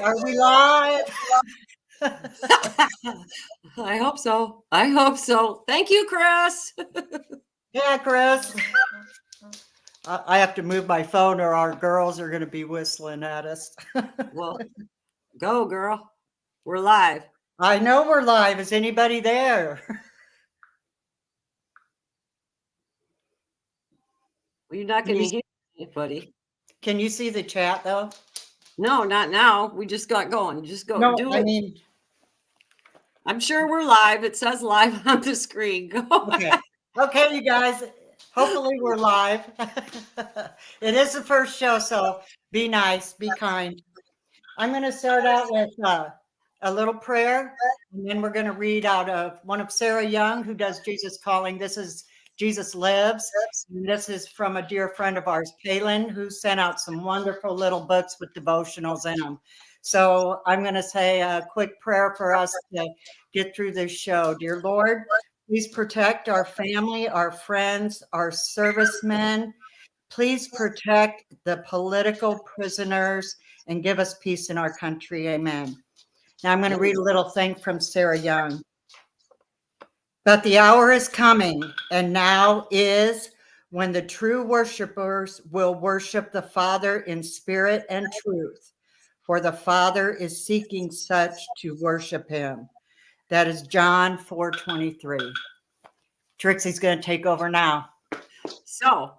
Are we live? I hope so. I hope so. Thank you, Chris. Yeah, Chris. I have to move my phone or our girls are going to be whistling at us. Well, go, girl. We're live. I know we're live. Is anybody there? Well, you're not going to hear anybody. Can you see the chat though? No, not now. We just got going. Just go. No, Do I it. mean, I'm sure we're live. It says live on the screen. Go. okay, you guys. Hopefully we're live. It is the first show, so be nice, be kind. I'm going to start out with a little prayer, and then we're going to read out of one of Sarah Young, who does Jesus Calling. This is Jesus Lives. And this is from a dear friend of ours, Palin, who sent out some wonderful little books with devotionals in them. So I'm going to say a quick prayer for us to get through this show. Dear Lord, please protect our family, our friends, our servicemen. Please protect the political prisoners and give us peace in our country. Amen. Now I'm going to read a little thing from Sarah Young. But the hour is coming, and now is when the true worshipers will worship the Father in spirit and truth, for the Father is seeking such to worship him. That is John 4:23. Trixie's going to take over now. So,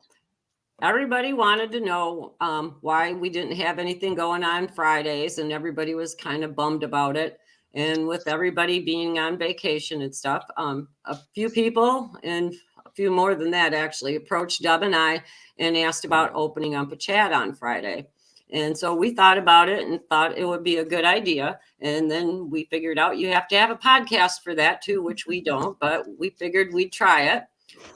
everybody wanted to know why we didn't have anything going on Fridays, and everybody was kind of bummed about it. And with everybody being on vacation and stuff, a few people, and a few more than that actually, approached Deb and I and asked about opening up a chat on Friday. And so we thought about it and thought it would be a good idea. And then we figured out you have to have a podcast for that too, which we don't, but we figured we'd try it.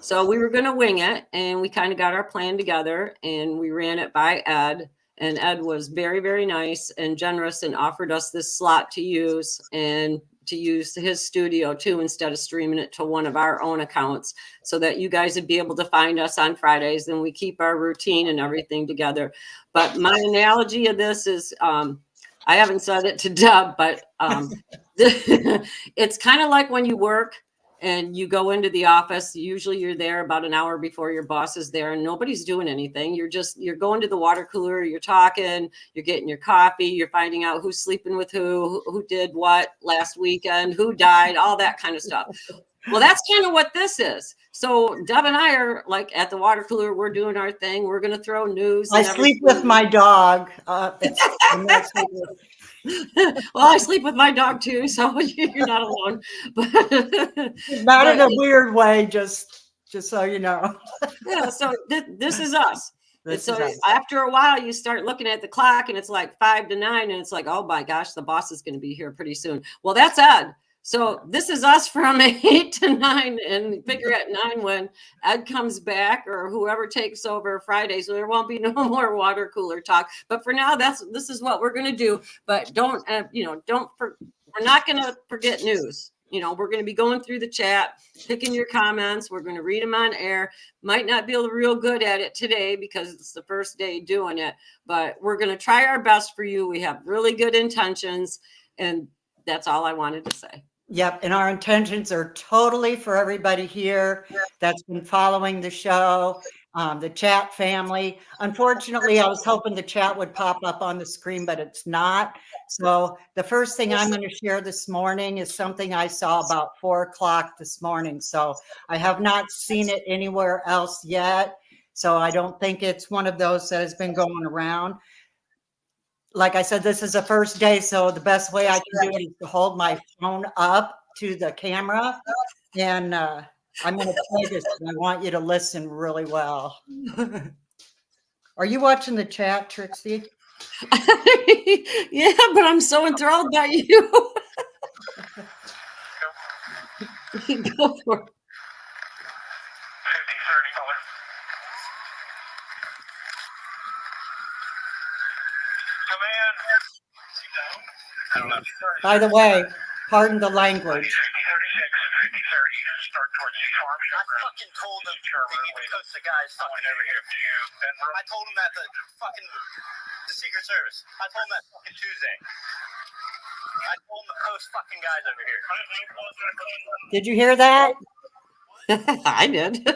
So we were going to wing it, and we kind of got our plan together, and we ran it by Ed. And Ed was very, very nice and generous and offered us this slot to use, and to use his studio too, instead of streaming it to one of our own accounts, so that you guys would be able to find us on Fridays, and we keep our routine and everything together. But my analogy of this is, I haven't said it to Deb, but it's kind of like when you work and you go into the office. Usually you're there about an hour before your boss is there, and nobody's doing anything. You're going to the water cooler, you're talking, you're getting your coffee, you're finding out who's sleeping with who did what last weekend, who died, all that kind of stuff. Well, that's kind of what this is. So Deb and I are like at the water cooler. We're doing our thing. We're going to throw news. I sleep with my dog. Well, I sleep with my dog too, so you're not alone. But not in a weird way, just so you know. Yeah, so this is us. After a while, you start looking at the clock, and it's like 5 to 9, and it's like, oh my gosh, the boss is going to be here pretty soon. Well, that's Ed. So this is us from 8 to 9, and figure at 9 when Ed comes back or whoever takes over Friday. So there won't be no more water cooler talk. But for now, this is what we're going to do. But we're not going to forget news. We're going to be going through the chat, picking your comments. We're going to read them on air. Might not be real good at it today because it's the first day doing it, but we're going to try our best for you. We have really good intentions, and that's all I wanted to say. Yep. And our intentions are totally for everybody here that's been following the show, the chat family. Unfortunately, I was hoping the chat would pop up on the screen, but it's not. So the first thing I'm going to share this morning is something I saw about 4 o'clock this morning. So I have not seen it anywhere else yet. So I don't think it's one of those that has been going around. Like I said, this is the first day, so the best way I can do it is to hold my phone up to the camera, and I'm going to play this, and I want you to listen really well. Are you watching the chat, Trixie? Yeah, but I'm so enthralled by you. Go for it. By the way, pardon the language. Start towards the farm shop. I fucking told them they need to coach the guys fucking over here. I told them that the fucking the Secret Service. I told them that fucking Tuesday. I told them to post fucking guys over here. Did you hear that? I did.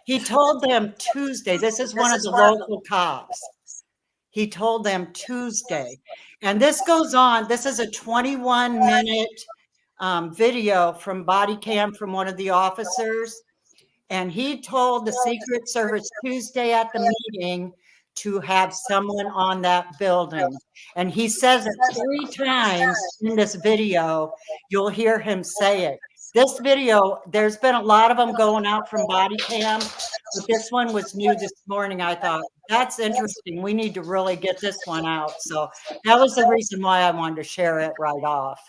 He told them Tuesday. This is one of the local cops. He told them Tuesday. And this goes on. This is a 21-minute video from body cam from one of the officers. And he told the Secret Service Tuesday at the meeting to have someone on that building. And he says it 3 times in this video. You'll hear him say it. This video, there's been a lot of them going out from body cam, but this one was new this morning. I thought, that's interesting. We need to really get this one out. So that was the reason why I wanted to share it right off.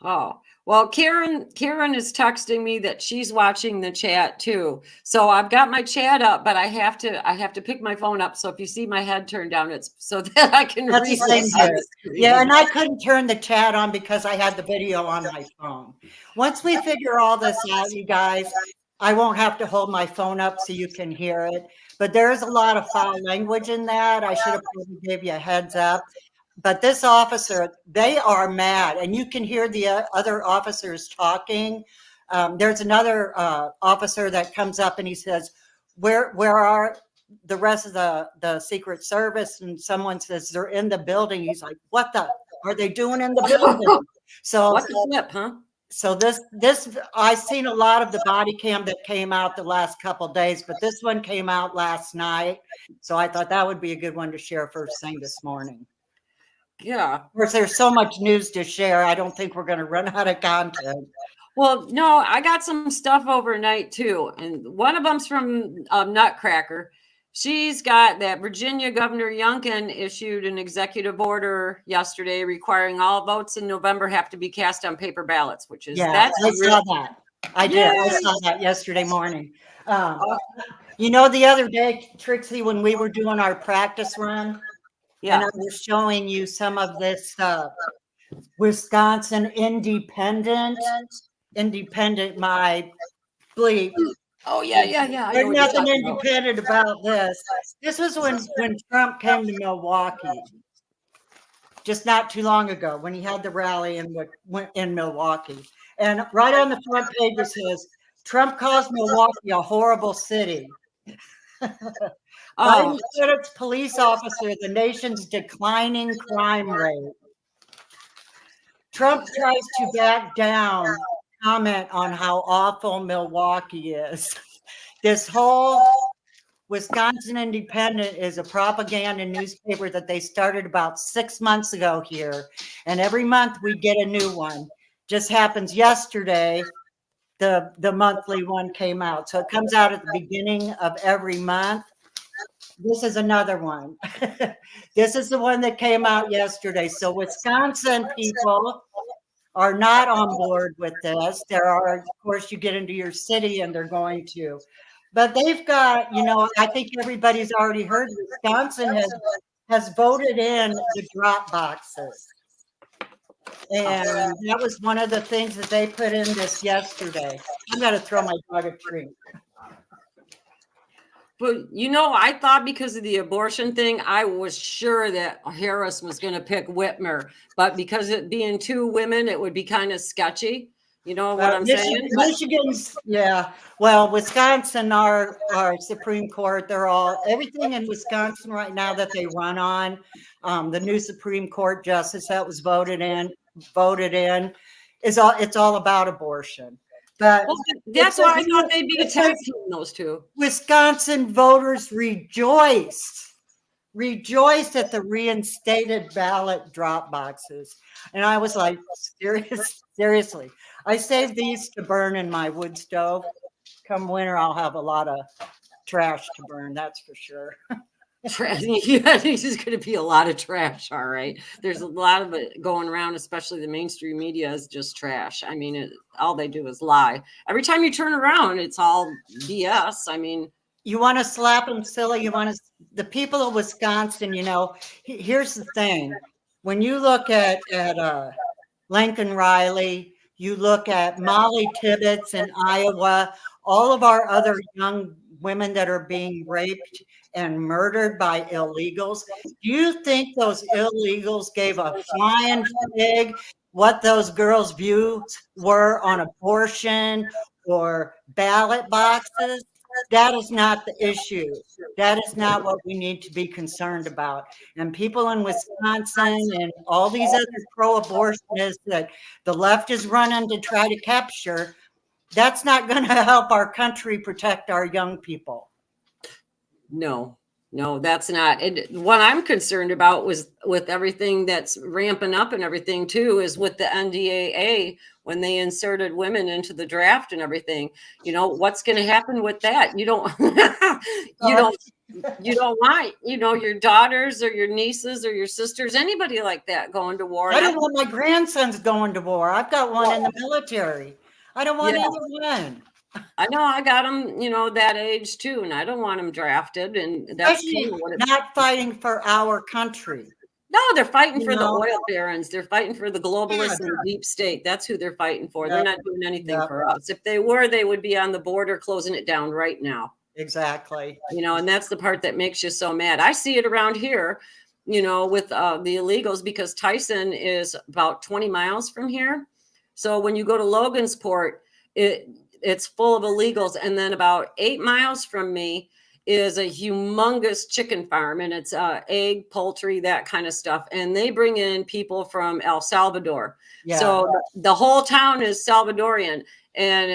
Oh, well, Karen is texting me that she's watching the chat too. So I've got my chat up, but I have to pick my phone up. So if you see my head turned down, it's so that I can That's read the same this here. on the screen. Yeah, and I couldn't turn the chat on because I had the video on my phone. Once we figure all this out, you guys, I won't have to hold my phone up so you can hear it. But there is a lot of foul language in that. I should have probably gave you a heads up. But this officer, they are mad, and you can hear the other officers talking. There's another officer that comes up and he says, where are the rest of the Secret Service? And someone says, they're in the building. He's like, what the are they doing in the building? So What the flip, huh? So this I've seen a lot of the body cam that came out the last couple days, but this one came out last night. So I thought that would be a good one to share first thing this morning. Yeah. Of course, there's so much news to share. I don't think we're going to run out of content. Well, no, I got some stuff overnight too. And one of them's from Nutcracker. She's got that Virginia Governor Youngkin issued an executive order yesterday requiring all votes in November have to be cast on paper ballots, which is I saw that. I did. I saw that yesterday morning. You know, the other day, Trixie, when we were doing our practice run, and I was showing you some of this Wisconsin independent, my bleep. Oh, yeah. There's nothing independent about this. This was when Trump came to Milwaukee, just not too long ago, when he had the rally in Milwaukee. And right on the front page it says, Trump calls Milwaukee a horrible city. Biden said it's police officer, the nation's declining crime rate. Trump tries to back down, comment on how awful Milwaukee is. This whole Wisconsin Independent is a propaganda newspaper that they started about 6 months ago here. And every month we get a new one. Just happens yesterday, the monthly one came out. So it comes out at the beginning of every month. This is another one. This is the one that came out yesterday. So Wisconsin people are not on board with this. There are, of course, you get into your city and they're going to. But they've got, you know, I think everybody's already heard Wisconsin has voted in the drop boxes. And that was one of the things that they put in this yesterday. I'm going to throw my dog a treat. But, you know, I thought because of the abortion thing, I was sure that Harris was going to pick Whitmer. But because it being 2 women, it would be kind of sketchy. You know what I'm saying? Michigan's, yeah. Well, Wisconsin, our Supreme Court, everything in Wisconsin right now that they run on, the new Supreme Court justice that was voted in, it's all about abortion. But that's why I thought they'd be a tag team, those two. Wisconsin voters rejoiced at the reinstated ballot drop boxes. And I was like, seriously. I saved these to burn in my wood stove. Come winter, I'll have a lot of trash to burn, that's for sure. Yeah, this is going to be a lot of trash. All right. There's a lot of it going around, especially the mainstream media is just trash. I mean, all they do is lie. Every time you turn around, it's all BS. I mean, you want to slap them silly. The people of Wisconsin, you know, here's the thing. When you look at Lincoln Riley, you look at Molly Tibbetts in Iowa, all of our other young women that are being raped and murdered by illegals. Do you think those illegals gave a flying fig what those girls' views were on abortion or ballot boxes? That is not the issue. That is not what we need to be concerned about. And people in Wisconsin and all these other pro-abortionists that the left is running to try to capture, that's not going to help our country protect our young people. No, that's not. And what I'm concerned about was with everything that's ramping up and everything too, is with the NDAA when they inserted women into the draft and everything. What's going to happen with that? You don't, you don't want, your daughters or your nieces or your sisters, anybody like that going to war. I don't want my grandsons going to war. I've got one in the military. I don't want anyone. I know I got them, that age too, and I don't want them drafted. And that's not fighting for our country. No, they're fighting for the oil barons. They're fighting for the globalists and the deep state. That's who they're fighting for. They're not doing anything for us. If they were, they would be on the border closing it down right now. Exactly. And that's the part that makes you so mad. I see it around here, with the illegals, because Tyson is about 20 miles from here. So when you go to Logansport, it's full of illegals. And then about 8 miles from me is a humongous chicken farm, and it's egg, poultry, that kind of stuff. And they bring in people from El Salvador. Yeah. So the whole town is Salvadorian. And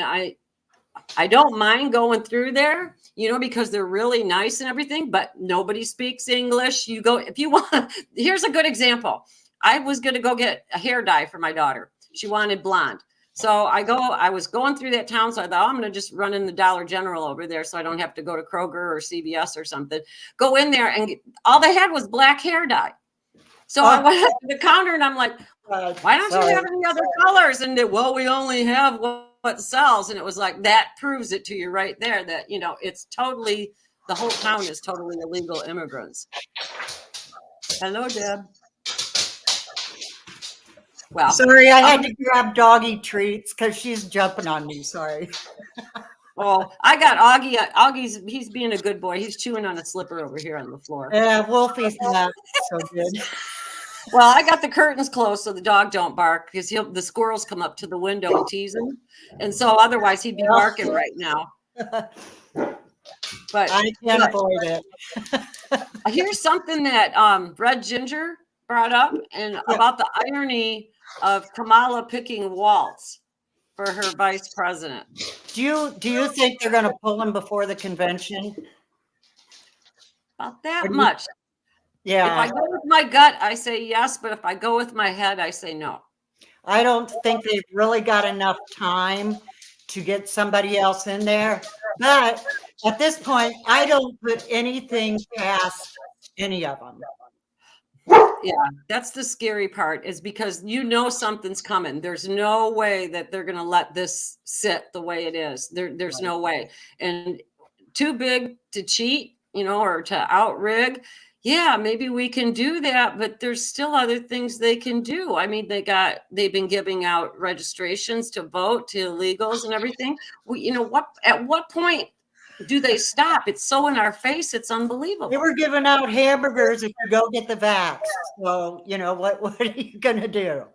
I don't mind going through there, because they're really nice and everything, but nobody speaks English. You go, if you want, here's a good example. I was going to go get a hair dye for my daughter. She wanted blonde. So I was going through that town. So I thought, I'm going to just run in the Dollar General over there so I don't have to go to Kroger or CVS or something. Go in there, and all they had was black hair dye. So I went up to the counter and I'm like, why don't you have any other colors? And we only have what sells. And it was like, that proves it to you right there that, it's totally, the whole town is totally illegal immigrants. Hello, Deb. Well, sorry, I had to grab doggy treats because she's jumping on me. Sorry. Oh, I got Augie. He's being a good boy. He's chewing on a slipper over here on the floor. Yeah, Wolfie's not so good. Well, I got the curtains closed so the dog don't bark, because the squirrels come up to the window and tease him, and so otherwise he'd be barking right now. But I can't avoid it. Here's something that Red Ginger brought up, and about the irony of Kamala picking Waltz for her vice president. Do you think they're going to pull him before the convention? About that much. Yeah. If I go with my gut, I say yes, but if I go with my head, I say no. I don't think they've really got enough time to get somebody else in there. But at this point, I don't put anything past any of them. Yeah, that's the scary part, is because something's coming. There's no way that they're going to let this sit the way it is. There's no way. And too big to cheat, or to outrig. Yeah, maybe we can do that, but there's still other things they can do. I mean, they've been giving out registrations to vote to illegals and everything. At what point do they stop? It's so in our face. It's unbelievable. They were giving out hamburgers if you go get the vax. So, what are you going to do?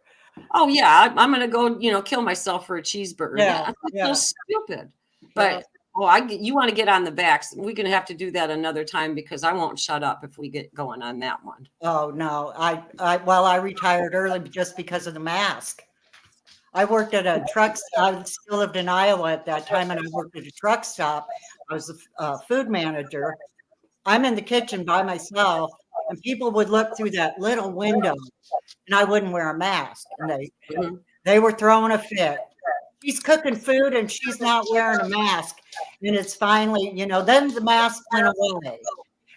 Oh, yeah. I'm going to go, kill myself for a cheeseburger. Yeah. That's so stupid. But, you want to get on the vax. We're going to have to do that another time, because I won't shut up if we get going on that one. Oh, no. I retired early just because of the mask. I worked at a truck. I still lived in Iowa at that time, and I worked at a truck stop. I was a food manager. I'm in the kitchen by myself, and people would look through that little window, and I wouldn't wear a mask. And they were throwing a fit. She's cooking food, and she's not wearing a mask. And it's finally, then the mask went away.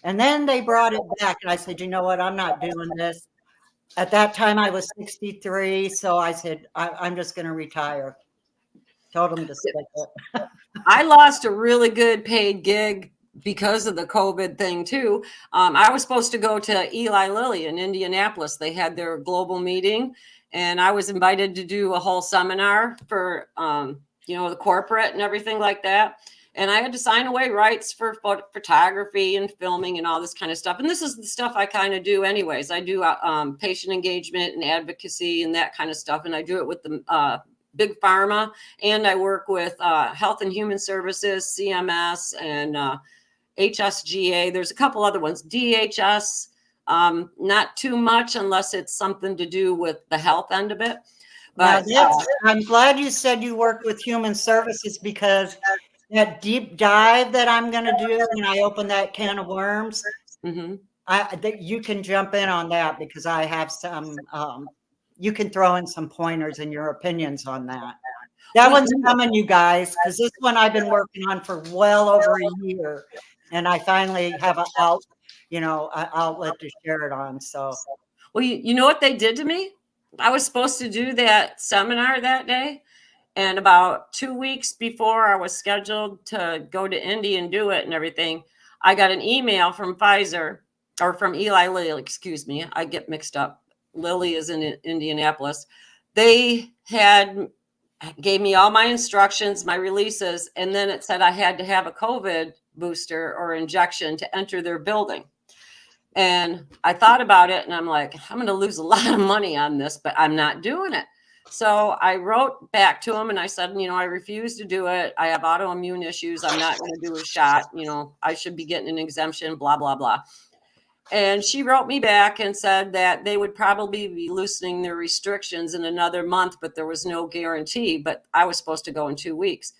And then they brought it back, and I said, you know what? I'm not doing this. At that time, I was 63, so I said, I'm just going to retire. Told them to stick it. I lost a really good paid gig because of the COVID thing, too. I was supposed to go to Eli Lilly in Indianapolis. They had their global meeting, and I was invited to do a whole seminar for, the corporate and everything like that. And I had to sign away rights for photography and filming and all this kind of stuff. And this is the stuff I kind of do anyways. I do patient engagement and advocacy and that kind of stuff. And I do it with the big pharma, and I work with Health and Human Services, CMS, and HSGA. There's a couple other ones, DHS, not too much unless it's something to do with the health end of it. But I'm glad you said you work with human services, because that deep dive that I'm going to do when I open that can of worms, you can jump in on that, because I have some, you can throw in some pointers and your opinions on that. That one's coming, you guys, because this one I've been working on for well over a year, and I finally have an outlet to share it on. So, well, you know what they did to me? I was supposed to do that seminar that day, and about 2 weeks before I was scheduled to go to Indy and do it and everything, I got an email from Pfizer, or from Eli Lilly, excuse me. I get mixed up. Lilly is in Indianapolis. They gave me all my instructions, my releases, and then it said I had to have a COVID booster or injection to enter their building. And I thought about it, and I'm like, I'm going to lose a lot of money on this, but I'm not doing it. So I wrote back to him and I said, I refuse to do it. I have autoimmune issues. I'm not going to do a shot. I should be getting an exemption, blah, blah, blah. And she wrote me back and said that they would probably be loosening their restrictions in another month, but there was no guarantee. But I was supposed to go in 2 weeks.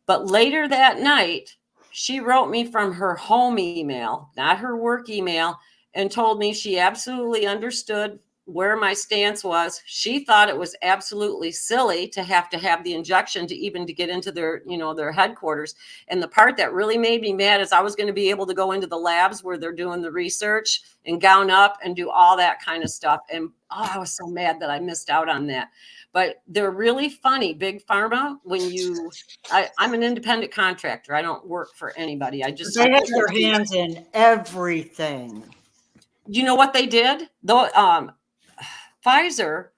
But later that night, she wrote me from her home email, not her work email, and told me she absolutely understood where my stance was. She thought it was absolutely silly to have the injection to get into their, their headquarters. And the part that really made me mad is I was going to be able to go into the labs where they're doing the research and gown up and do all that kind of stuff. And I was so mad that I missed out on that. But they're really funny, Big Pharma. I'm an independent contractor. I don't work for anybody. They have their hands in everything. You know what they did? Though Pfizer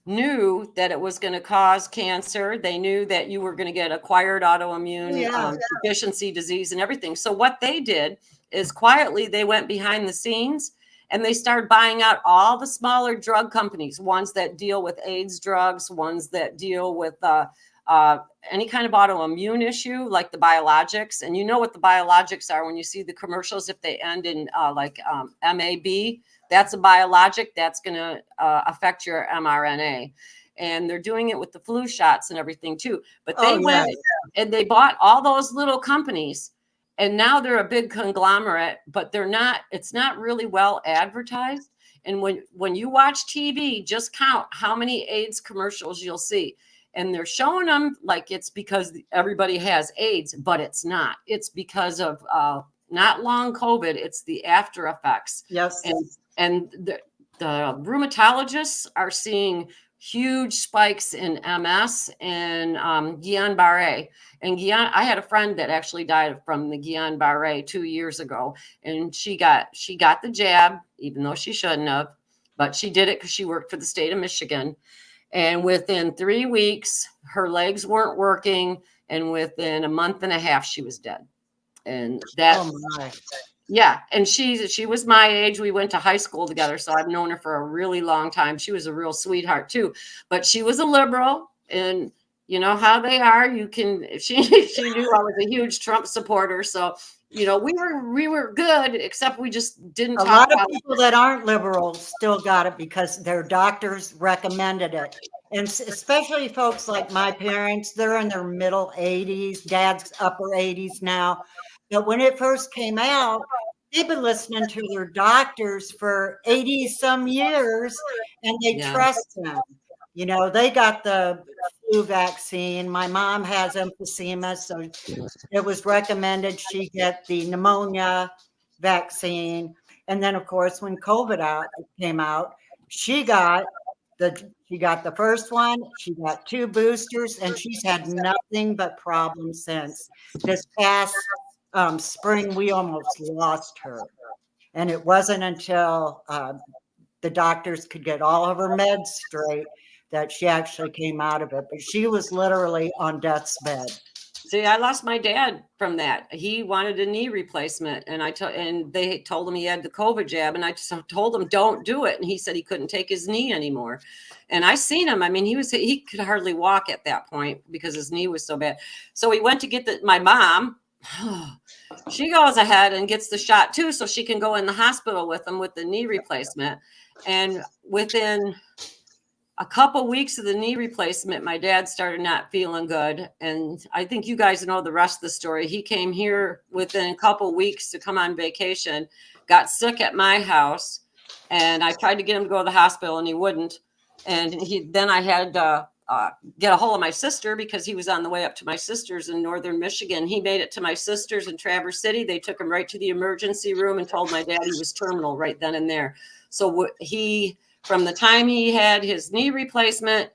knew that it was going to cause cancer. They knew that you were going to get acquired autoimmune deficiency disease and everything. So what they did is quietly they went behind the scenes and they started buying out all the smaller drug companies, ones that deal with AIDS drugs, ones that deal with any kind of autoimmune issue, like the biologics. And you know what the biologics are when you see the commercials, if they end in MAB, that's a biologic that's going to affect your mRNA. And they're doing it with the flu shots and everything too. But they went and they bought all those little companies, and now they're a big conglomerate, but it's not really well advertised. And when you watch TV, just count how many AIDS commercials you'll see. And they're showing them like it's because everybody has AIDS, but it's not. It's because of not long COVID. It's the after effects. Yes. And the rheumatologists are seeing huge spikes in MS and Guillain-Barré. And I had a friend that actually died from the Guillain-Barré 2 years ago, and she got the jab, even though she shouldn't have, but she did it because she worked for the state of Michigan. And within 3 weeks, her legs weren't working, and within a month and a half, she was dead. And yeah, and she was my age. We went to high school together, so I've known her for a really long time. She was a real sweetheart too, but she was a liberal, and you know how they are. She knew I was a huge Trump supporter, so we were good, except we just didn't talk about it. A lot of people that aren't liberals still got it because their doctors recommended it. And especially folks like my parents, they're in their middle 80s, dad's upper 80s now. But when it first came out, they've been listening to their doctors for 80 some years, and they trust them. They got the flu vaccine. My mom has emphysema, so it was recommended she get the pneumonia vaccine. And then, of course, when COVID came out, she got the first one, she got 2 boosters, and she's had nothing but problems since. This past spring, we almost lost her. And it wasn't until the doctors could get all of her meds straight that she actually came out of it. But she was literally on death's bed. See, I lost my dad from that. He wanted a knee replacement, and and they told him he had the COVID jab, and I just told him don't do it, and he said he couldn't take his knee anymore. And I seen him. I mean, he could hardly walk at that point because his knee was so bad. So he went to get my mom. She goes ahead and gets the shot too, so she can go in the hospital with him with the knee replacement. And within a couple weeks of the knee replacement, my dad started not feeling good. And I think you guys know the rest of the story. He came here within a couple weeks to come on vacation, got sick at my house, and I tried to get him to go to the hospital and he wouldn't. And then I had to get a hold of my sister because he was on the way up to my sister's in northern Michigan. He made it to my sister's in Traverse City. They took him right to the emergency room and told my dad he was terminal right then and there. So from the time he had his knee replacement,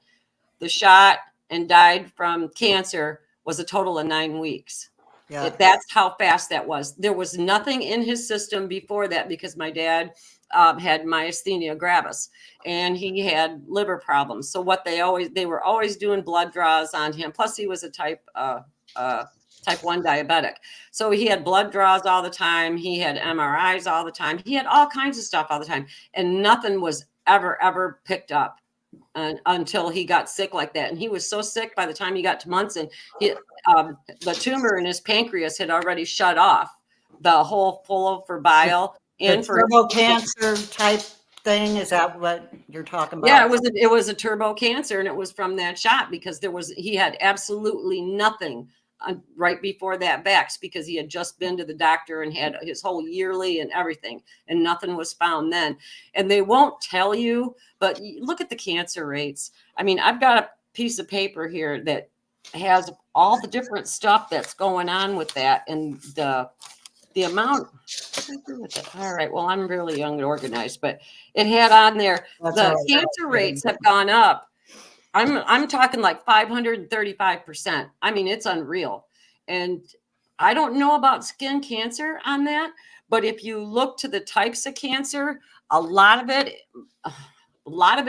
the shot, and died from cancer was a total of 9 weeks. Yeah. That's how fast that was. There was nothing in his system before that because my dad had myasthenia gravis and he had liver problems. So what they were always doing blood draws on him. Plus he was a type 1 diabetic. So he had blood draws all the time. He had MRIs all the time. He had all kinds of stuff all the time. And nothing was ever picked up until he got sick like that. And he was so sick by the time he got to months, and the tumor in his pancreas had already shut off the hole full for bile and for turbo cancer type thing. Is that what you're talking about? Yeah, it was a turbo cancer, and it was from that shot because he had absolutely nothing right before that vax because he had just been to the doctor and had his whole yearly and everything, and nothing was found then. And they won't tell you, but look at the cancer rates. I mean, I've got a piece of paper here that has all the different stuff that's going on with that and the amount. All right, well, I'm really young and organized, but it had on there the cancer rates have gone up. I'm talking like 535%. I mean, it's unreal. And I don't know about skin cancer on that, but if you look to the types of cancer, a lot of it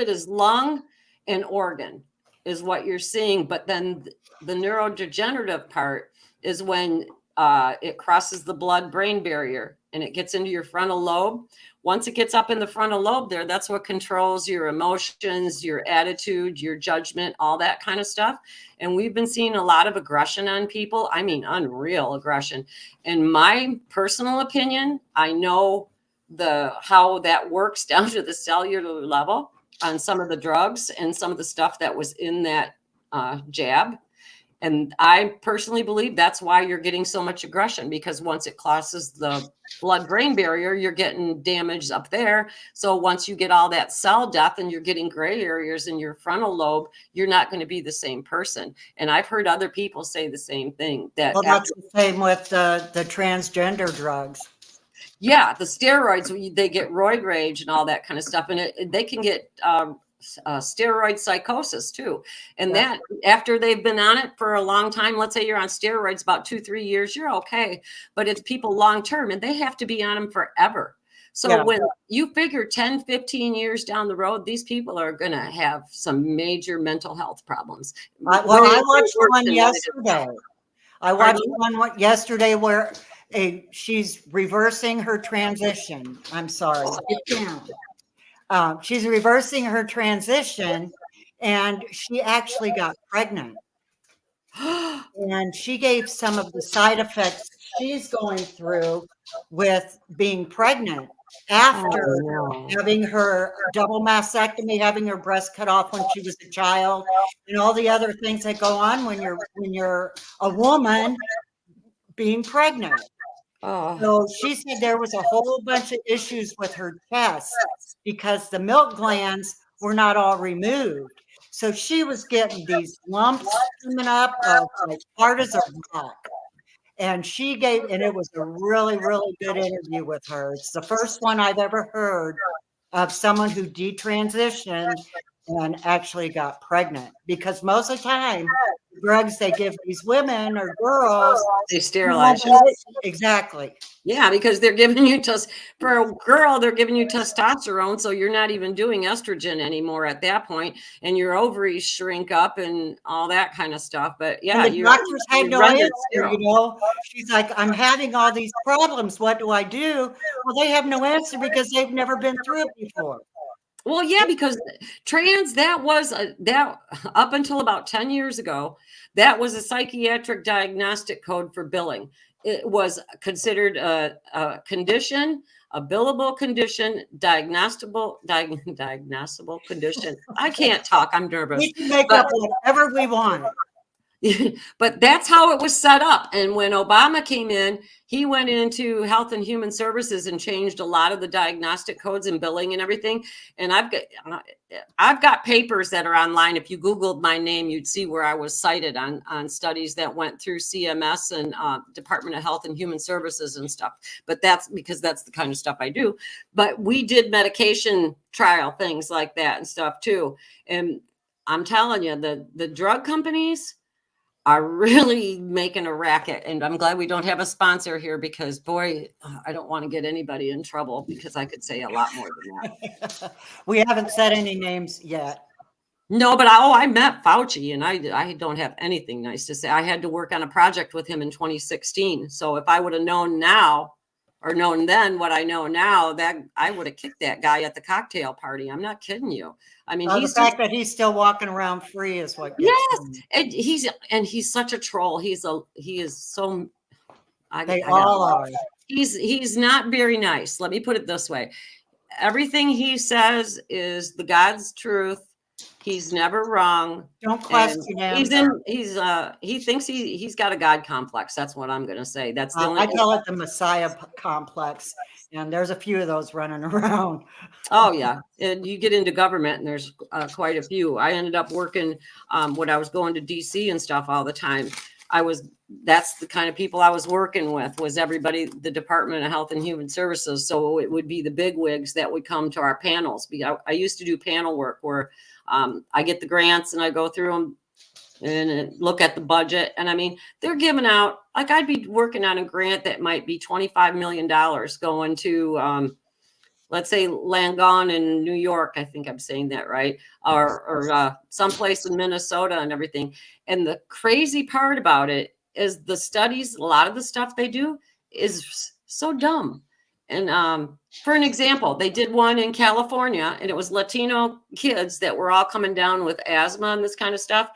is lung and organ is what you're seeing. But then the neurodegenerative part is when it crosses the blood-brain barrier and it gets into your frontal lobe. Once it gets up in the frontal lobe there, that's what controls your emotions, your attitude, your judgment, all that kind of stuff. And we've been seeing a lot of aggression on people. I mean, unreal aggression. In my personal opinion, I know how that works down to the cellular level on some of the drugs and some of the stuff that was in that jab. And I personally believe that's why you're getting so much aggression, because once it crosses the blood-brain barrier, you're getting damage up there. So once you get all that cell death and you're getting gray areas in your frontal lobe, you're not going to be the same person. And I've heard other people say the same thing. That's the same with the transgender drugs. Yeah, the steroids, they get roid rage and all that kind of stuff. And they can get steroid psychosis too. And that after they've been on it for a long time, let's say you're on steroids about 2-3 years, you're okay. But it's people long-term and they have to be on them forever. So when you figure 10-15 years down the road, these people are going to have some major mental health problems. I watched one yesterday. I watched one yesterday where she's reversing her transition. I'm sorry. She's reversing her transition, and she actually got pregnant. And she gave some of the side effects she's going through with being pregnant after having her double mastectomy, having her breast cut off when she was a child, and all the other things that go on when you're a woman being pregnant. So she said there was a whole bunch of issues with her chest because the milk glands were not all removed. So she was getting these lumps coming up like hard as a rock. And it was a really, really good interview with her. It's the first one I've ever heard of someone who detransitioned and actually got pregnant, because most of the time drugs they give these women or girls. They sterilize you. Exactly. Yeah, because they're giving you for a girl, they're giving you testosterone, so you're not even doing estrogen anymore at that point, and your ovaries shrink up and all that kind of stuff. But And yeah, the doctors had you're no rendered answer, sterile. you know. She's like, I'm having all these problems. What do I do? Well, they have no answer because they've never been through it before. Well, yeah, because that was that up until about 10 years ago, that was a psychiatric diagnostic code for billing. It was considered a condition, a billable condition, diagnosable condition. I can't talk. I'm nervous. We can make up whatever we want. But that's how it was set up. And when Obama came in, he went into Health and Human Services and changed a lot of the diagnostic codes and billing and everything. And I've got papers that are online. If you Googled my name, you'd see where I was cited on studies that went through CMS and Department of Health and Human Services and stuff. But that's because that's the kind of stuff I do. But we did medication trial things like that and stuff too. And I'm telling you, the drug companies are really making a racket. And I'm glad we don't have a sponsor here because, boy, I don't want to get anybody in trouble because I could say a lot more than that. We haven't said any names yet. No, but I met Fauci and I don't have anything nice to say. I had to work on a project with him in 2016. So if I would have known now or known then what I know now, that I would have kicked that guy at the cocktail party. I'm not kidding you. I mean, The fact that he's still walking around free is what gets yes, and he's such a troll. He is so. They all are. He's not very nice. Let me put it this way: everything he says is the God's truth. He's never wrong. Don't question him. He thinks he's got a God complex. That's what I'm going to say. That's the only. I call it the Messiah complex, and there's a few of those running around. Oh yeah, and you get into government, and there's quite a few. I ended up working when I was going to DC and stuff all the time. That's the kind of people I was working with, was everybody, the Department of Health and Human Services. So it would be the big wigs that would come to our panels. I used to do panel work where I get the grants and I go through them and look at the budget. And I mean, they're giving out, like I'd be working on a grant that might be $25 million going to, let's say Langone in New York. I think I'm saying that right. Or someplace in Minnesota and everything. And the crazy part about it is the studies, a lot of the stuff they do is so dumb. And for an example, they did one in California and it was Latino kids that were all coming down with asthma and this kind of stuff.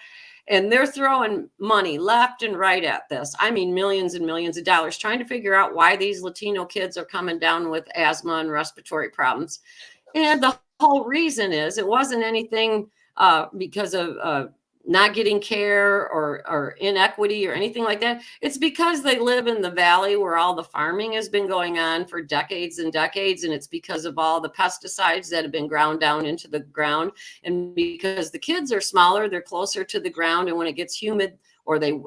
And they're throwing money left and right at this. I mean, millions and millions of dollars trying to figure out why these Latino kids are coming down with asthma and respiratory problems. And the whole reason is it wasn't anything because of not getting care or inequity or anything like that. It's because they live in the valley where all the farming has been going on for decades and decades. And it's because of all the pesticides that have been ground down into the ground. And because the kids are smaller, they're closer to the ground. And when it gets humid or they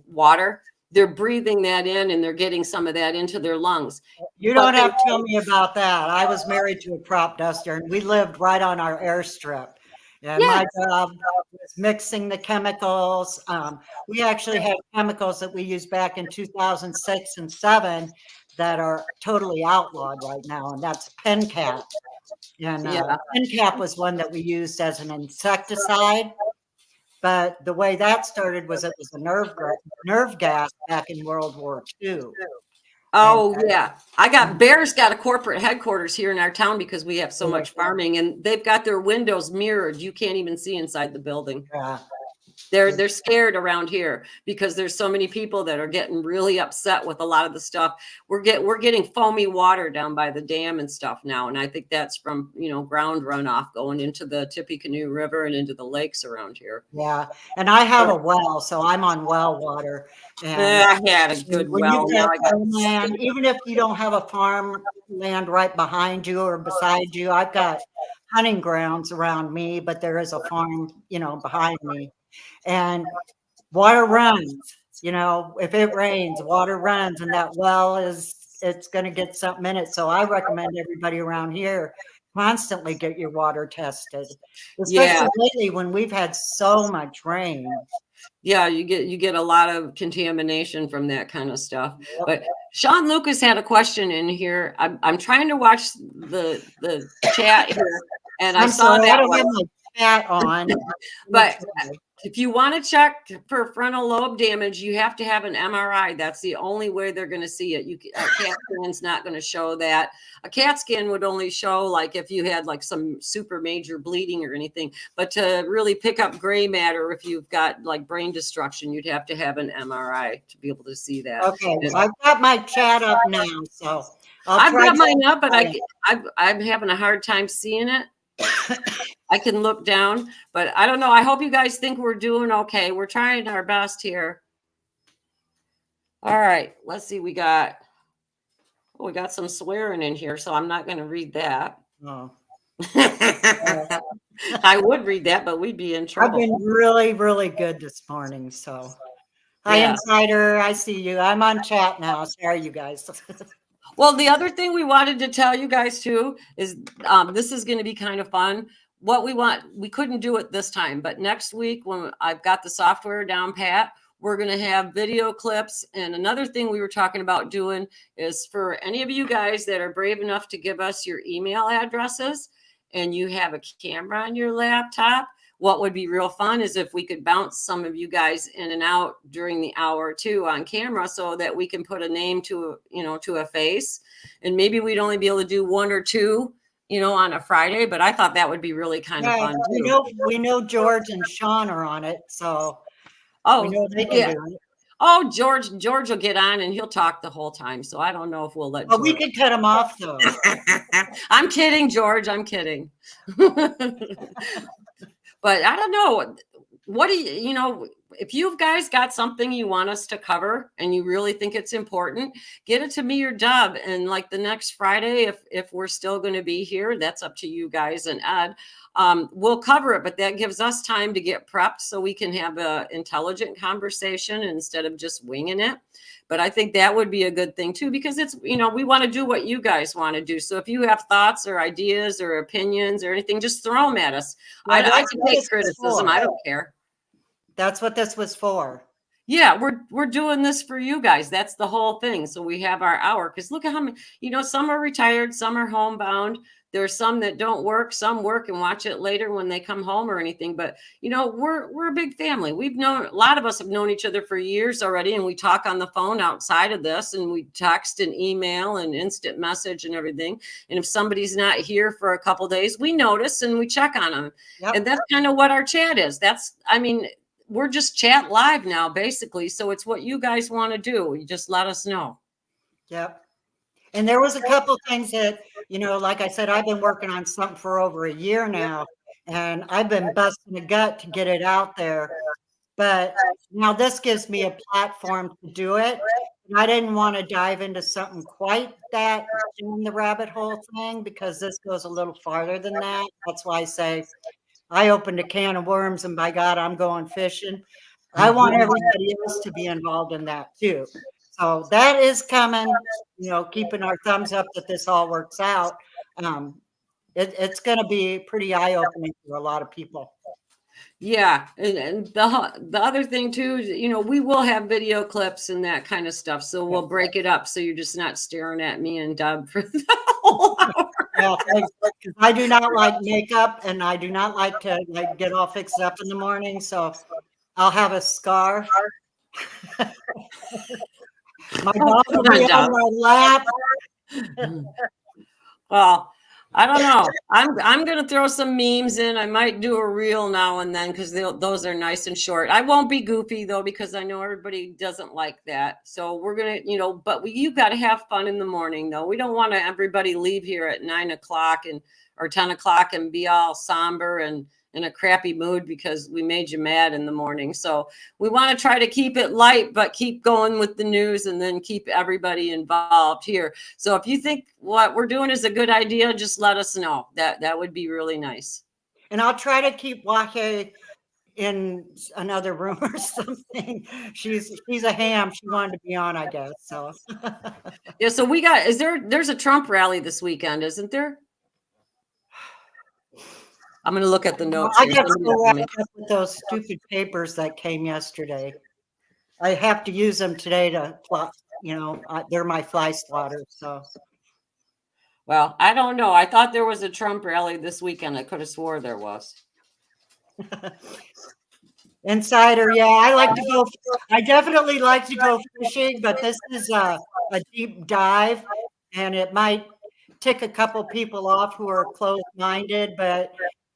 water, they're breathing that in and they're getting some of that into their lungs. You don't have to tell me about that. I was married to a crop duster and we lived right on our airstrip. And my job was mixing the chemicals. We actually had chemicals that we used back in 2006 and 7 that are totally outlawed right now, and that's PenCap. And PenCap was one that we used as an insecticide. But the way that started was it was a nerve gas back in World War II. Oh yeah, Bear's got a corporate headquarters here in our town because we have so much farming, and they've got their windows mirrored. You can't even see inside the building. Yeah. They're scared around here because there's so many people that are getting really upset with a lot of the stuff. We're getting foamy water down by the dam and stuff now, and I think that's from ground runoff going into the Tippecanoe River and into the lakes around here. Yeah, and I have a well, so I'm on well water. And I had a good well. Farmland, even if you don't have a farm land right behind you or beside you, I've got hunting grounds around me, but there is a farm, behind me. And water runs, if it rains, water runs, and that well it's going to get something in it. So I recommend everybody around here constantly get your water tested, especially lately when we've had so much rain. Yeah, you get a lot of contamination from that kind of stuff. But Sean Lucas had a question in here. I'm trying to watch the chat here, and I I'm saw sorry, I that don't one. have my chat on. But if you want to check for frontal lobe damage, you have to have an MRI. That's the only way they're going to see it. A CAT scan's not going to show that. A CAT scan would only show like if you had like some super major bleeding or anything. But to really pick up gray matter, if you've got like brain destruction, you'd have to have an MRI to be able to see that. Okay, I've got my chat up now, so I've try got mine up, but to- I'm having a hard time seeing it. I can look down, but I don't know. I hope you guys think we're doing okay. We're trying our best here. All right, let's see. We got some swearing in here, so I'm not going to read that. Oh. I would read that, but we'd be in I've trouble. been really, really good this morning. So, hi, Yeah. Insider. I see you. I'm on chat now. Sorry, you guys. Well, the other thing we wanted to tell you guys too is this is going to be kind of fun. What we couldn't do it this time, but next week when I've got the software down pat, we're going to have video clips. And another thing we were talking about doing is for any of you guys that are brave enough to give us your email addresses and you have a camera on your laptop, what would be real fun is if we could bounce some of you guys in and out during the hour or two on camera so that we can put a name to a face. And maybe we'd only be able to do one or two, on a Friday, but I thought that would be really kind of fun too. We know George and Sean are on it, so Oh, we know they can do it. Oh, George will get on and he'll talk the whole time. So I don't know if we'll let But George. we can cut him off though. I'm kidding, George. I'm kidding. But I don't know. What do if you guys got something you want us to cover and you really think it's important, get it to me or Dub. And like the next Friday, if we're still going to be here, that's up to you guys and Ed. We'll cover it, but that gives us time to get prepped so we can have an intelligent conversation instead of just winging it. But I think that would be a good thing too, because it's, we want to do what you guys want to do. So if you have thoughts or ideas or opinions or anything, just throw them at us. Yeah, I can take criticism. I don't care. That's what this was for. Yeah, we're doing this for you guys. That's the whole thing. So we have our hour, because look at how many, some are retired, some are homebound. There's some that don't work, some work and watch it later when they come home or anything. But we're a big family. We've known, a lot of us have known each other for years already, and we talk on the phone outside of this, and we text and email and instant message and everything. And if somebody's not here for a couple days, we notice and we check on them. Yep. And that's kind of what our chat is. We're just chat live now, basically. So it's what you guys want to do. You just let us know. Yep. And there was a couple things that, like I said, I've been working on something for over a year now, and I've been busting the gut to get it out there. But now this gives me a platform to do it. And I didn't want to dive into something quite that in the rabbit hole thing, because this goes a little farther than that. That's why I say I opened a can of worms, and by God, I'm going fishing. I want everybody else to be involved in that too. So that is coming, keeping our thumbs up that this all works out. It's going to be pretty eye-opening for a lot of people. Yeah. And the other thing too is, we will have video clips and that kind of stuff. So we'll break it up. So you're just not staring at me and Dub for the whole hour. Yeah, I do not like makeup, and I do not like to get all fixed up in the morning. So I'll have a scarf. My dog will be on my lap. Well, I don't know. I'm going to throw some memes in. I might do a reel now and then, because those are nice and short. I won't be goofy though, because I know everybody doesn't like that. So we're going to, but you got to have fun in the morning though. We don't want everybody leave here at 9 o'clock or 10 o'clock and be all somber and in a crappy mood because we made you mad in the morning. So we want to try to keep it light, but keep going with the news and then keep everybody involved here. So if you think what we're doing is a good idea, just let us know. That would be really nice. And I'll try to keep Wake in another room or something. She's a ham. She wanted to be on, I guess. So yeah. So there's a Trump rally this weekend, isn't there? I'm going to look at the notes I here. got Somebody so tell me. wrapped up with those stupid papers that came yesterday. I have to use them today to plot. They're my fly swatters. So Well, I don't know. I thought there was a Trump rally this weekend. I could have swore there was. insider, yeah, I like to go. I definitely like to go fishing, but this is a deep dive, and it might tick a couple people off who are closed-minded. But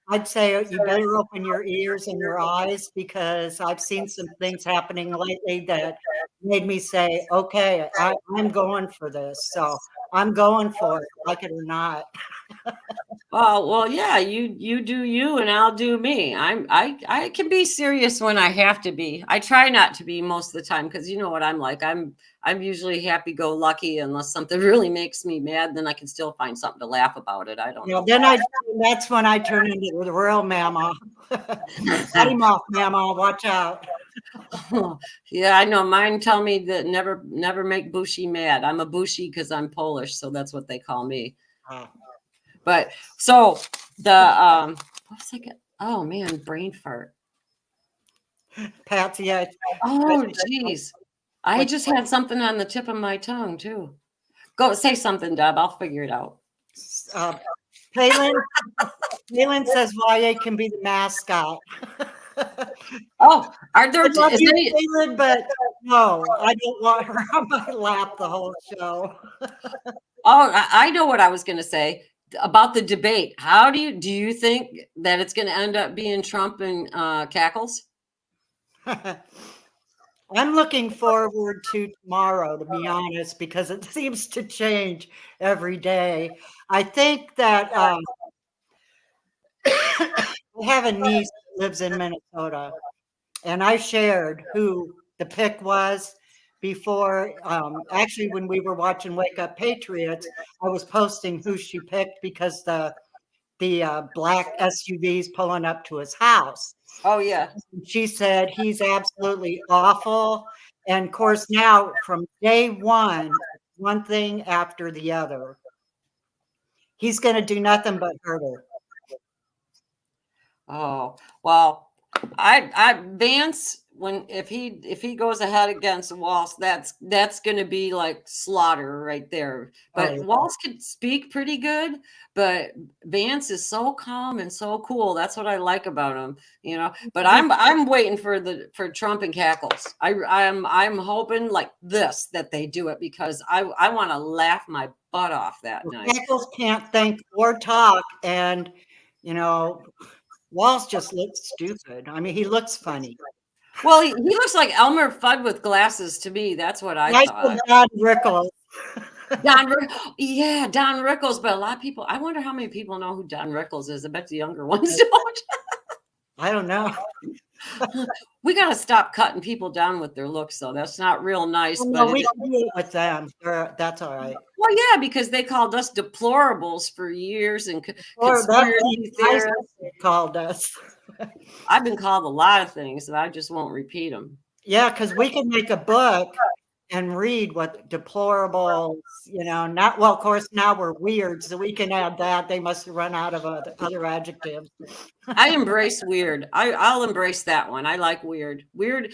I'd say you better open your ears and your eyes because I've seen some things happening lately that made me say, "Okay, I'm going for this." So I'm going for it, like it or not. Oh, well, yeah, you do you and I'll do me. I can be serious when I have to be. I try not to be most of the time because you know what I'm like. I'm usually happy go lucky unless something really makes me mad, then I can still find something to laugh about it. I don't know. That's when I turn into the real mama. Cut him off, mama. Watch out. Yeah, I know. Mine tell me that never make Bushi mad. I'm a Bushi because I'm Polish, so that's what they call me. But so the what was I get? Oh man, brain fart. Patsy, yeah. Oh geez. I just had something on the tip of my tongue too. Go say something, Deb. I'll figure it out. Palin says YA can be the mascot. Oh, are there? I love Is you, any? Palin, but no, I don't want her on my lap the whole show. Oh, I know what I was going to say about the debate. How do you think that it's going to end up being Trump and Cackles? I'm looking forward to tomorrow, to be honest, because it seems to change every day. I think that I have a niece that lives in Minnesota, and I shared who the pick was before. Actually, when we were watching Wake Up Patriots, I was posting who she picked because the black SUVs pulling up to his house. Oh yeah. She said he's absolutely awful. And of course, now from day one thing after the other, he's going to do nothing but hurt her. Oh well, I Vance if he goes ahead against Walsh, that's going to be like slaughter right there. But Walsh can speak pretty good, but Vance is so calm and so cool. That's what I like about him, you know. But I'm waiting for Trump and Cackles. I'm hoping like this that they do it because I want to laugh my butt off that night. Cackles can't think or talk, and you know. Walsh just looks stupid. I mean, he looks funny. Well, he looks like Elmer Fudd with glasses to me. That's what I thought. Don Rickles. Yeah, Don Rickles. But a lot of people, I wonder how many people know who Don Rickles is. I bet the younger ones don't. I don't know. We got to stop cutting people down with their looks, though. That's not real nice. Well, but no, we can do it with them. That's all right. Well, yeah, because they called us deplorables for years and conspiracy theorists called us. I've been called a lot of things, and I just won't repeat them. Yeah, because we can make a book and read what deplorables, not well. Of course, now we're weird, so we can add that. They must have run out of other adjectives. I embrace weird. I'll embrace that one. I like weird. Weird,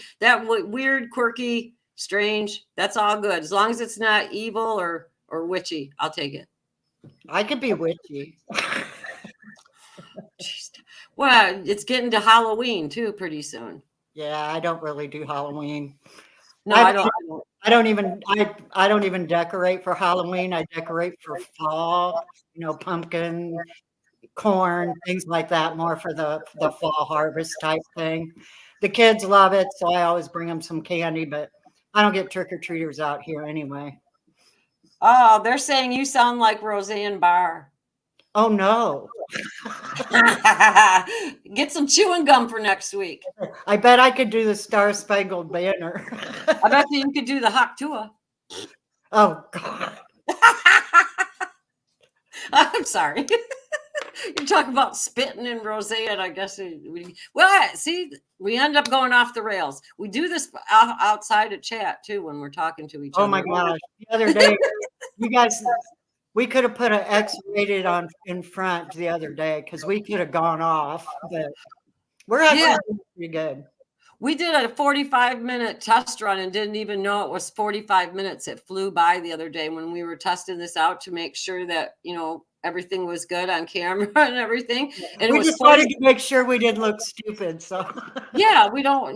quirky, strange. That's all good as long as it's not evil or witchy. I'll take it. I could be witchy. Well, it's getting to Halloween too pretty soon. Yeah, I don't really do Halloween. No, I don't. I don't even decorate for Halloween. I decorate for fall, pumpkin, corn, things like that, more for the fall harvest type thing. The kids love it, so I always bring them some candy, but I don't get trick-or-treaters out here anyway. Oh, they're saying you sound like Roseanne Barr. Oh, no. Get some chewing gum for next week. I bet I could do the Star Spangled Banner. I bet you could do the Haktua. Oh, God. I'm sorry. You're talking about spitting in Roseanne, I guess. See, we end up going off the rails. We do this outside of chat, too, when we're talking to each other. Oh, my gosh. The other day, you guys, We could have put an X rated on in front the other day because we could have gone off, but we're actually doing pretty good. We did a 45-minute test run and didn't even know it was 45 minutes. It flew by the other day when we were testing this out to make sure that, everything was good on camera and everything. And we it was just wanted to make sure we didn't look stupid. So yeah, we don't,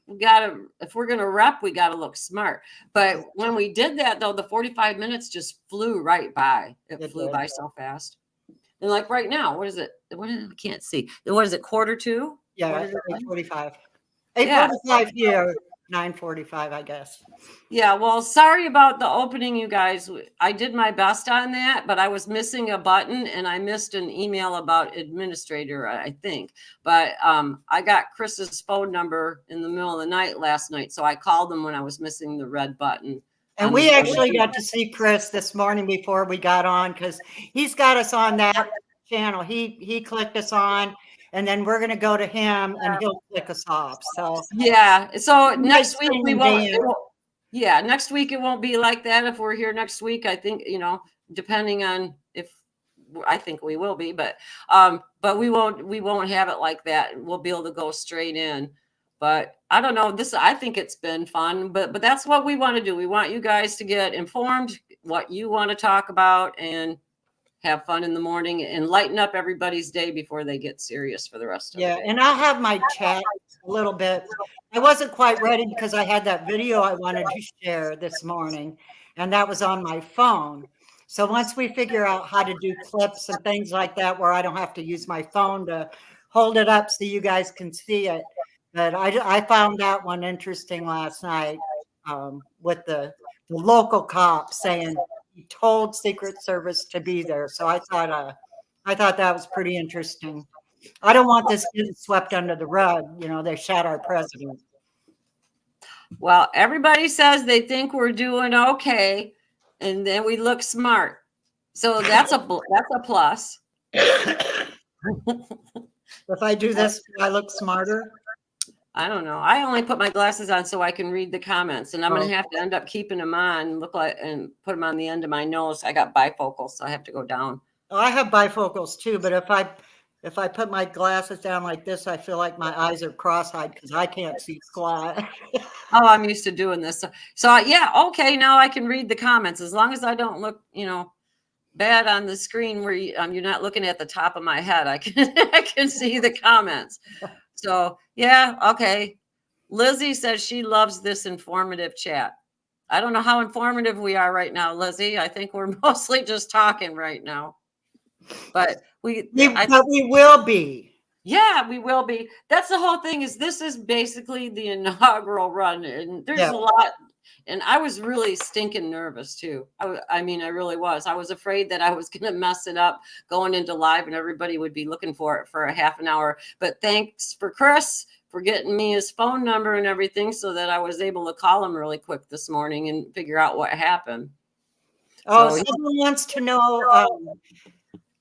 we gotta, if we're gonna rep, we gotta look smart. But when we did that though, the 45 minutes just flew right by. It flew by so fast. And like right now, what is it? I can't see. What is it? 1:45? Yeah, 8:45. 8:45 here, 9:45, I guess. Yeah, well, sorry about the opening, you guys. I did my best on that, but I was missing a button and I missed an email about administrator, I think. But I got Chris's phone number in the middle of the night last night, so I called him when I was missing the red button. And we actually got to see Chris this morning before we got on because he's got us on that channel. He clicked us on, and then we're going to go to him and he'll click us off. So yeah, so next week we won't. Yeah, next week it won't be like that. If we're here next week, I think depending on if I think we will be, but we won't have it like that. We'll be able to go straight in. But I don't know. I think it's been fun, but that's what we want to do. We want you guys to get informed, what you want to talk about, and have fun in the morning and lighten up everybody's day before they get serious for the rest of the day. Yeah, and I'll have my chat a little bit. I wasn't quite ready because I had that video I wanted to share this morning, and that was on my phone. So once we figure out how to do clips and things like that, where I don't have to use my phone to hold it up so you guys can see it. But I found that one interesting last night with the local cop saying he told Secret Service to be there. So I thought that was pretty interesting. I don't want this getting swept under the rug. They shot our president. Well, everybody says they think we're doing okay, and then we look smart. So that's a plus. If I do this, do I look smarter? I don't know. I only put my glasses on so I can read the comments, and I'm going to have to end up keeping them on, and put them on the end of my nose. I got bifocals, so I have to go down. Oh, I have bifocals too, but if I put my glasses down like this, I feel like my eyes are cross-eyed because I can't see squat. Oh, I'm used to doing this. So yeah, okay, now I can read the comments as long as I don't look, bad on the screen where you're not looking at the top of my head. I can see the comments. So yeah, okay. Lizzie says she loves this informative chat. I don't know how informative we are right now, Lizzie. I think we're mostly just talking right now. But we will be. Yeah, we will be. That's the whole thing. This is basically the inaugural run, and there's a lot. And I was really stinking nervous too. I really was. I was afraid that I was going to mess it up going into live, and everybody would be looking for it for a half an hour. But thanks for Chris for getting me his phone number and everything, so that I was able to call him really quick this morning and figure out what happened. Oh, so someone wants to know.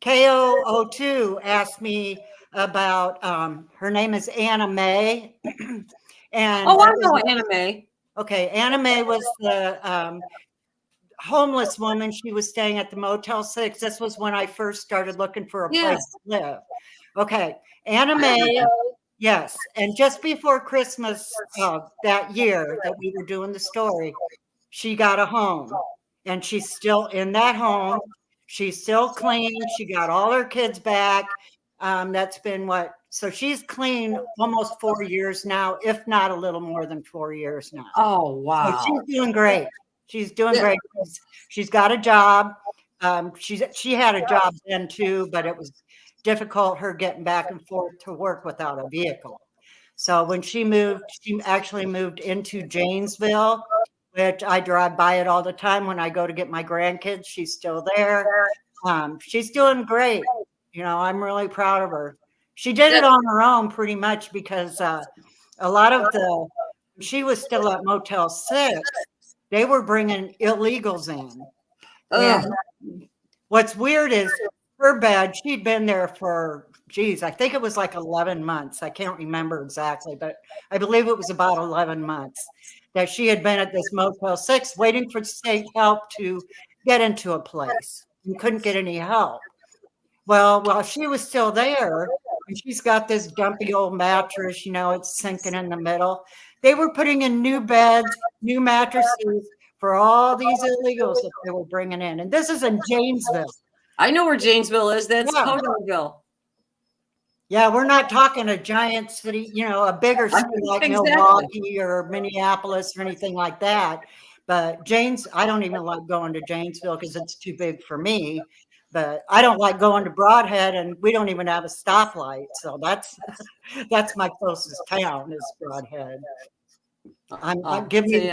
KO02 asked me about. Her name is Anna Mae. And I know Anna Mae. Okay, Anna Mae was the homeless woman. She was staying at the Motel 6. This was when I first started looking for a place to live. Okay, Anna Mae, yes. And just before Christmas that year that we were doing the story, she got a home. And she's still in that home. She's still clean. She got all her kids back. That's been what? So she's clean almost 4 years now, if not a little more than 4 years now. Oh, wow. So she's doing great. She's doing great. She's got a job. She had a job then too, but it was difficult her getting back and forth to work without a vehicle. So when she actually moved into Janesville, which I drive by it all the time when I go to get my grandkids. She's still there. She's doing great. I'm really proud of her. She did it on her own pretty much because a lot of she was still at Motel 6. They were bringing illegals in. And what's weird is her bed, she'd been there for, I think it was like 11 months. I can't remember exactly, but I believe it was about 11 months that she had been at this Motel 6 waiting for state help to get into a place. and couldn't get any help. Well, while she was still there, and she's got this dumpy old mattress, it's sinking in the middle. They were putting in new beds, new mattresses for all these illegals that they were bringing in. And this is in Janesville. I know where Janesville is. That's Yeah. Potonville. Yeah, we're not talking a giant city, a bigger city like Exactly. Milwaukee or Minneapolis or anything like that. But I don't even like going to Janesville because it's too big for me. But I don't like going to Broadhead, and we don't even have a stoplight. So that's my closest town is Broadhead. I'm giving you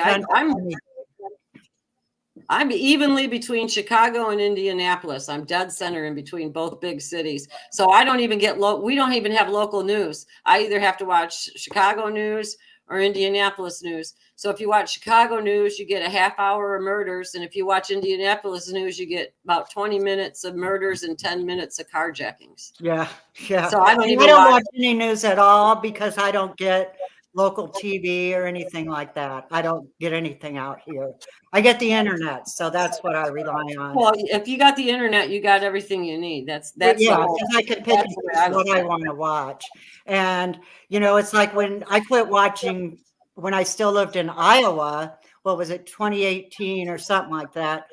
I'm evenly between Chicago and Indianapolis. I'm dead center in between both big cities. So I don't even get we don't even have local news. I either have to watch Chicago news or Indianapolis news. So if you watch Chicago news, you get a half hour of murders. And if you watch Indianapolis news, you get about 20 minutes of murders and 10 minutes of carjackings. Yeah. Yeah. So I don't watch any news at all because I don't get local TV or anything like that. I don't get anything out here. I get the internet, so that's what I rely on. Well, if you got the internet, you got everything you need. That's yeah, because I can pick what I want to watch. And it's like when I quit watching when I still lived in Iowa. What was it, 2018 or something like that?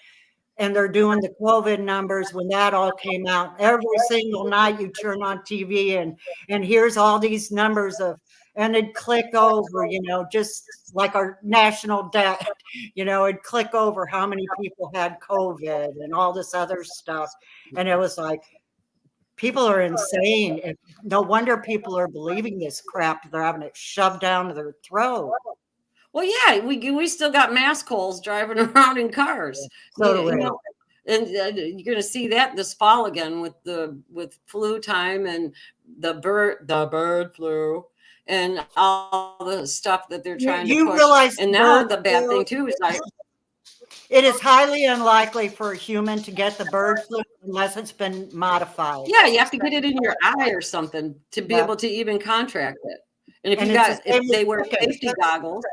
And they're doing the COVID numbers when that all came out. Every single night you turn on TV and here's all these numbers and it'd click over, just like our national debt, it'd click over how many people had COVID and all this other stuff. And it was like, people are insane. No wonder people are believing this crap. They're having it shoved down their throat. Well, yeah, we still got mask holes driving around in cars. And you're going to see that this fall again with flu time and the bird flu and all the stuff that they're trying to push. Realize and now the bad thing too is it is highly unlikely for a human to get the bird flu unless it's been modified. Yeah, you have to get it in your eye or something to be able to even contract it. And if they wear safety goggles.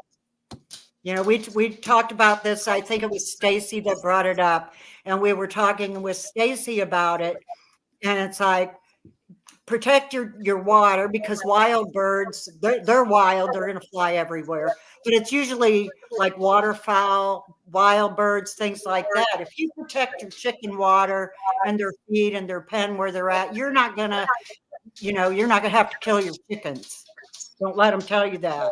We talked about this. I think it was Stacy that brought it up, and we were talking with Stacy about it. And it's like, protect your water because wild birds, they're wild. They're going to fly everywhere. But it's usually like waterfowl, wild birds, things like that. If you protect your chicken water and their feed and their pen where they're at, you're not going to, you're not going to have to kill your chickens. Don't let them tell you that,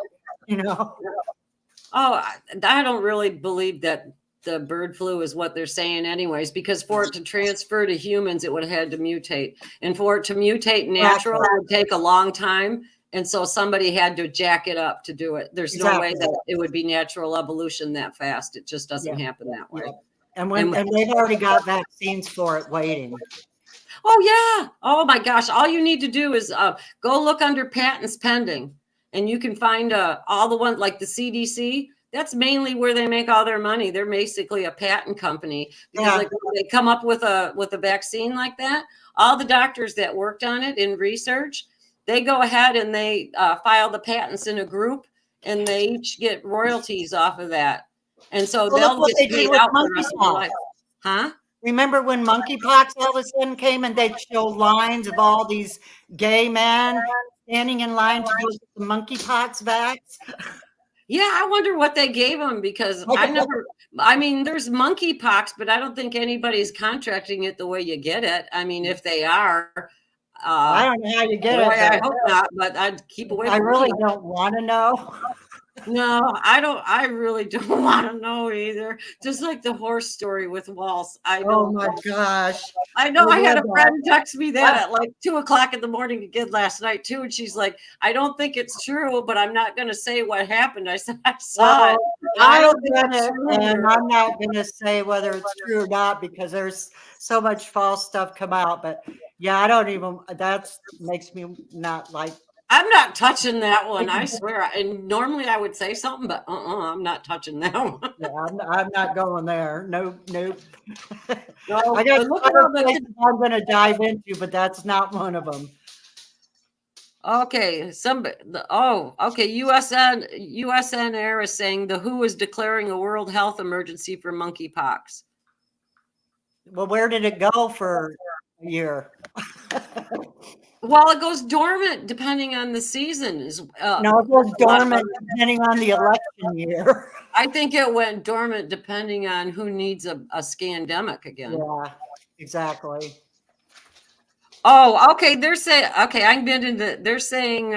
Oh, I don't really believe that the bird flu is what they're saying anyways, because for it to transfer to humans, it would have had to mutate. And for it to mutate natural, it would take a long time. And so somebody had to jack it up to do it. There's no way that it would be natural evolution that fast. It just doesn't happen that way. And they've already got vaccines for it waiting. Oh, yeah. Oh, my gosh. All you need to do is go look under patents pending. And you can find all the ones like the CDC. That's mainly where they make all their money. They're basically a patent company because like when they come up with a vaccine like that, all the doctors that worked on it in research, they go ahead and they file the patents in a group, and they each get royalties off of that. And so they'll get paid out for the rest of their life. Huh? Remember when monkeypox all of a sudden came and they'd show lines of all these gay men standing in line to get the monkeypox vax? Yeah, I wonder what they gave them because there's monkeypox, but I don't think anybody's contracting it the way you get it. I mean, if they are, I don't know how you get it. I hope not, but I'd keep away from it. I really don't want to know. No, I don't. I really don't want to know either. Just like the horse story with Waltz. Oh my gosh! I know. I had a friend text me that at like 2:00 in the morning again last night too, and she's like, "I don't think it's true, but I'm not going to say what happened." I said, "I saw it. I don't get it, and I'm not going to say whether it's true or not because there's so much false stuff come out." But yeah, I don't even. That makes me not like. I'm not touching that one. I swear. And normally I would say something, but I'm not touching that one. Yeah, I'm not going there. Nope. No, I got other places I'm going to dive into, but that's not one of them. Okay. USN Air is saying the WHO is declaring a world health emergency for monkeypox. Well, where did it go for a year? Well, it goes dormant depending on the season. No, it goes dormant depending on the election year. I think it went dormant depending on who needs a scandemic again. Yeah, exactly. Oh, okay. They're saying, okay, I'm getting they're saying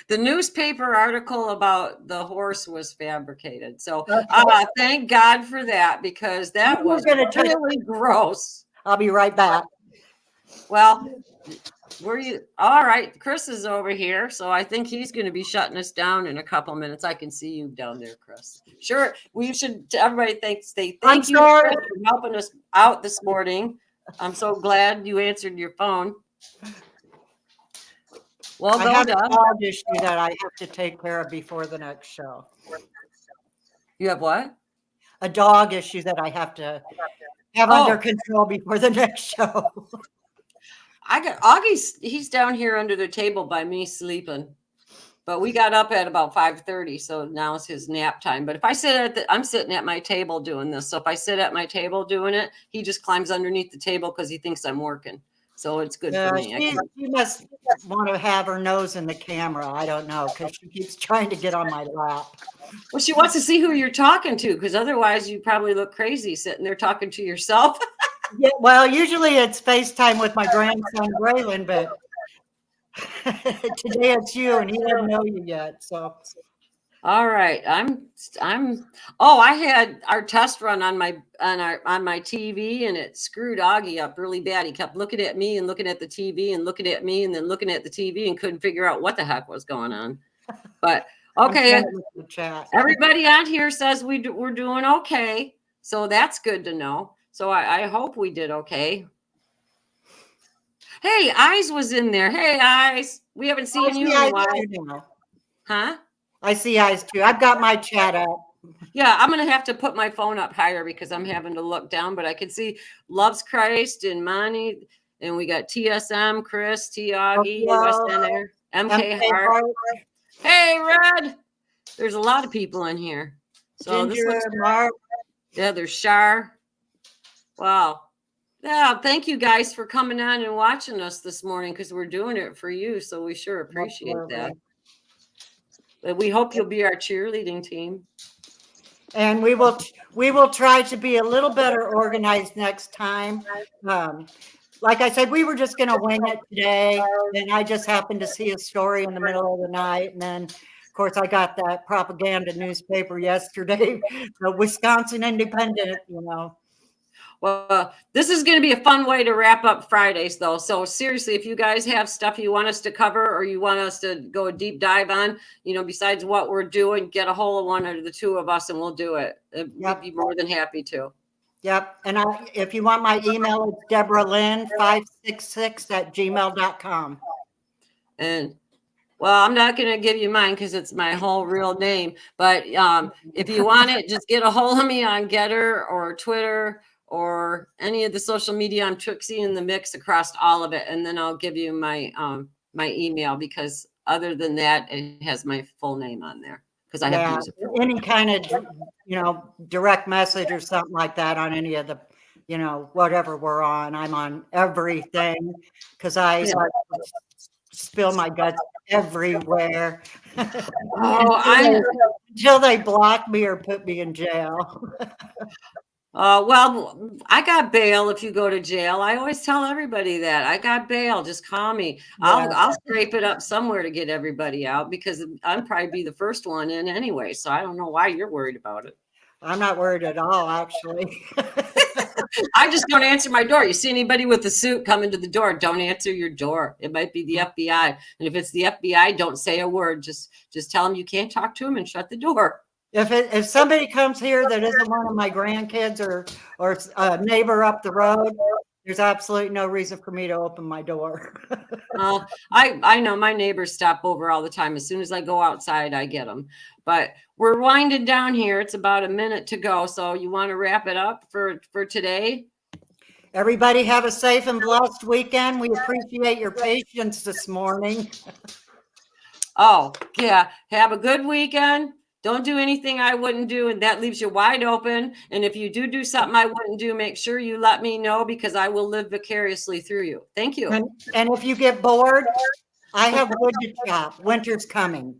the newspaper article about the horse was fabricated. So thank God for that, because that was really gross. I'll be right back. Well, were you all right? Chris is over here, so I think he's going to be shutting us down in a couple minutes. I can see you down there, Chris. Sure, we should. Everybody thank you, Chris, for helping us out this morning. I'm so glad you answered your phone. Well, I have a dog issue that I have to take care of before the next show. You have what? A dog issue that I have to have under control before the next show. I got Augie's. He's down here under the table by me sleeping, but we got up at about 5:30, so now it's his nap time. But if I sit I'm sitting at my table doing this. So if I sit at my table doing it, he just climbs underneath the table because he thinks I'm working. So it's good for me. She must want to have her nose in the camera. I don't know, because she keeps trying to get on my lap. Well, she wants to see who you're talking to, because otherwise you probably look crazy sitting there talking to yourself. Yeah, well, usually it's FaceTime with my grandson Braylon, but today it's you, and he doesn't know you yet. So, all right, I had our test run on my TV, and it screwed Augie up really bad. He kept looking at me and looking at the TV and looking at me and then looking at the TV and couldn't figure out what the heck was going on. But okay, everybody on here says we're doing okay, so that's good to know. So I hope we did okay. Hey, Eyes was in there. Hey, Eyes, we haven't seen you in a while. Huh? I see Eyes too. I've got my chat up. Yeah, I'm going to have to put my phone up higher because I'm having to look down, but I can see Loves Christ and Monty, and we got TSM, Chris, Tiagi, in there, MK Hart. Hey, Red. There's a lot of people in here. So Ginger, Mark. Yeah, there's Shar. Wow. Yeah, thank you guys for coming on and watching us this morning, because we're doing it for you, so we sure appreciate that. But we hope you'll be our cheerleading team. And we will try to be a little better organized next time. Like I said, we were just going to wing it today, and I just happened to see a story in the middle of the night, and then of course I got that propaganda newspaper yesterday, the Wisconsin Independent, Well, this is going to be a fun way to wrap up Fridays, though. So seriously, if you guys have stuff you want us to cover or you want us to go a deep dive on, besides what we're doing, get a hold of one of the two of us and we'll do it. We'd be more than happy to. Yep. And if you want my email, it's DeborahLynn566@gmail.com. And well, I'm not going to give you mine because it's my whole real name. But if you want it, just get a hold of me on Getter or Twitter or any of the social media. I'm Trixie in the mix across all of it. And then I'll give you my my email, because other than that, it has my full name on there, because I have to use it for any kind of, direct message or something like that on any of the, whatever we're on. I'm on everything because I spill my guts everywhere. Until they block me or put me in jail. Well, I got bail if you go to jail. I always tell everybody that. I got bail. Just call me. I'll scrape it up somewhere to get everybody out, because I'd probably be the first one in anyway. So I don't know why you're worried about it. I'm not worried at all, actually. I just don't answer my door. You see anybody with a suit coming to the door, don't answer your door. It might be the FBI. And if it's the FBI, don't say a word. Just tell them you can't talk to them and shut the door. If somebody comes here that isn't one of my grandkids or a neighbor up the road, there's absolutely no reason for me to open my door. I know my neighbors stop over all the time. As soon as I go outside, I get them. But we're winding down here. It's about a minute to go. So you want to wrap it up for today? Everybody have a safe and blessed weekend. We appreciate your patience this morning. Oh, yeah. Have a good weekend. Don't do anything I wouldn't do, and that leaves you wide open. And if you do something I wouldn't do, make sure you let me know because I will live vicariously through you. Thank you. And if you get bored, I have wood to chop. Winter's coming.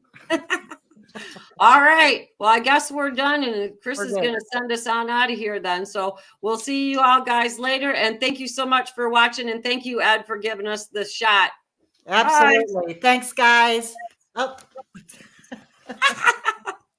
All right. Well, I guess we're done, and Chris We're is good. going to send us on out of here then. So we'll see you all guys later. And thank you so much for watching. And thank you, Ed, for giving us the shot. Absolutely. Thanks, guys. Oh.